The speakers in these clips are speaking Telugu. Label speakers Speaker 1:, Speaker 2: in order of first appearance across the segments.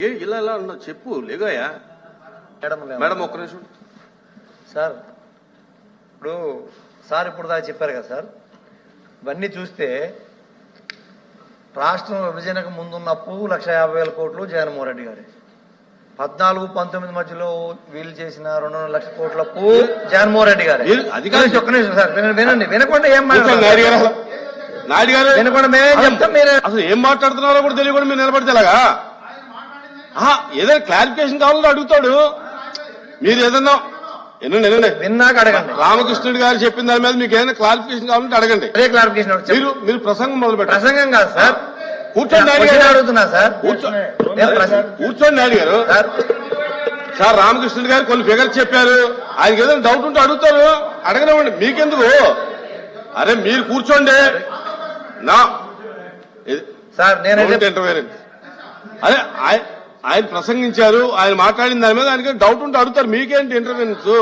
Speaker 1: ఇలా ఇలా అన్నా చెప్పు లేగాయా మేడం ఒక్క నిమిషం
Speaker 2: సార్. ఇప్పుడు సార్ ఇప్పుడు దాకా చెప్పారు కదా సార్, ఇవన్నీ చూస్తే రాష్ట్రం విభజనకు ముందున్న అప్పు 1,50,000 కోట్లు జగన్మోహన్ రెడ్డి గారి, 14-19 మధ్యలో వీళ్ళు చేసిన 2.5 లక్షల కోట్ల అప్పు జగన్మోహన్ రెడ్డి గారి. ఒక్క నిమిషం సార్ వినండి, వినకుండా ఏం మాట్లాడారు
Speaker 1: నాయుడు గారు,
Speaker 2: వినకుండా మేమేం చెప్తాం, మీరే
Speaker 1: అసలు ఏం మాట్లాడుతున్నారో కూడా తెలియకుండా మీరు నిలబడితే ఎలాగా? ఏదైనా క్లారిఫికేషన్ కావాలంటే అడుగుతాడు. మీరు ఏదన్నా
Speaker 2: విన్నాక అడగండి.
Speaker 1: రామకృష్ణుడు గారు చెప్పిన దాని మీద మీకు ఏదైనా క్లారిఫికేషన్ కావాలంటే అడగండి.
Speaker 2: అదే క్లారిఫికేషన్.
Speaker 1: మీరు ప్రసంగం మొదలు పెట్టండి.
Speaker 2: ప్రసంగం కాదు సార్,
Speaker 1: కూర్చోండి
Speaker 2: అడుగుతున్నా సార్,
Speaker 1: కూర్చోండి నాయుడు గారు. సార్ రామకృష్ణుడు గారు కొన్ని ఫిగర్స్ చెప్పారు, ఆయనకి ఏదైనా డౌట్ ఉంటే అడుగుతారు, అడగనివ్వండి. మీకెందుకు? అరే మీరు కూర్చోండి. నా
Speaker 2: సార్ నేను
Speaker 1: ఇంటర్వ్యూ అదే ఆయన ప్రసంగించారు, ఆయన మాట్లాడిన దాని మీద ఆయనకి డౌట్ ఉంటే అడుగుతారు, మీకేంటి ఇంటర్వ్యూన్స్?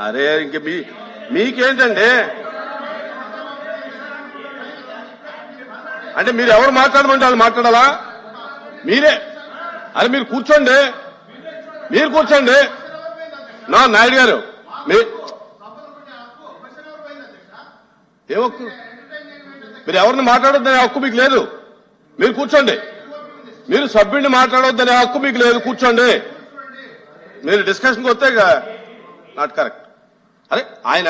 Speaker 1: అరే ఇంక మీకేంటండి? అంటే మీరు ఎవరు మాట్లాడమంటే వాళ్ళు మాట్లాడాలా? మీరే. అరే మీరు కూర్చోండి, మీరు కూర్చోండి. నాయుడు గారు ఏ హక్కు? మీరు ఎవరిని మాట్లాడొద్దనే హక్కు మీకు లేదు. మీరు కూర్చోండి. మీరు సభ్యుడిని మాట్లాడొద్దనే హక్కు మీకు లేదు. కూర్చోండి. మీరు డిస్కషన్కి వస్తే నాట్ కరెక్ట్. అరే ఆయన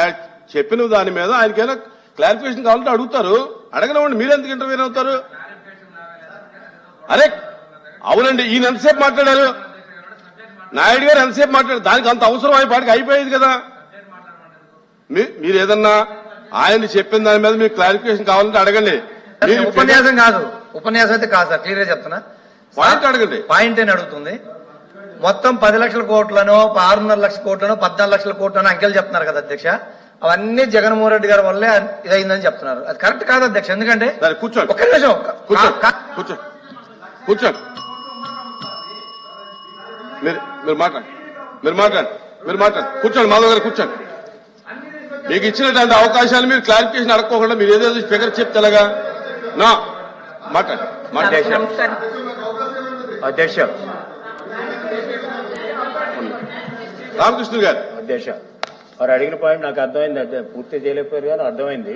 Speaker 1: చెప్పిన దాని మీద ఆయనకైనా క్లారిఫికేషన్ కావాలంటే అడుగుతారు, అడగనివ్వండి. మీరు ఎందుకు ఇంటర్వ్యూ అవుతారు? అరే అవునండి, ఈయన ఎంతసేపు మాట్లాడారు? నాయుడు గారు ఎంతసేపు మాట్లాడారు? దానికి అంత అవసరం అయిపోయాడికి అయిపోయేది కదా. మీరు ఏదన్నా ఆయన చెప్పిన దాని మీద మీకు క్లారిఫికేషన్ కావాలంటే అడగండి.
Speaker 2: ఉపన్యాసం కాదు, ఉపన్యాసం అయితే కాదు సార్, క్లియర్ గా చెప్తున్నా.
Speaker 1: పాయింట్ అడగండి.
Speaker 2: పాయింట్ అని అడుగుతుంది. మొత్తం 10 లక్షల కోట్లను, 6.5 లక్షల కోట్లను, 14 లక్షల కోట్లను అంకెలు చెప్తున్నారు కదా అధ్యక్ష. అవన్నీ జగన్మోహన్ రెడ్డి గారి వల్లే ఇదైందని చెప్తున్నారు. అది కరెక్ట్ కాదు అధ్యక్ష. ఎందుకంటే
Speaker 1: కూర్చోండి,
Speaker 2: ఒక్క నిమిషం
Speaker 1: కూర్చోండి, కూర్చోండి. మీరు మాట్లాడండి, మీరు మాట్లాడండి. కూర్చోండి, మాధవ్ గారు కూర్చోండి. మీకు ఇచ్చినటువంటి అవకాశాలు మీరు క్లారిఫికేషన్ అడగకుండా మీరు ఏదేదో ఫిగర్ చెప్తే ఎలాగా?
Speaker 2: అధ్యక్ష
Speaker 1: రామకృష్ణ గారు.
Speaker 3: అధ్యక్ష వారు అడిగిన పాయింట్ నాకు అర్థమైంది, పూర్తి చేయలేకపోయారు కానీ అర్థమైంది.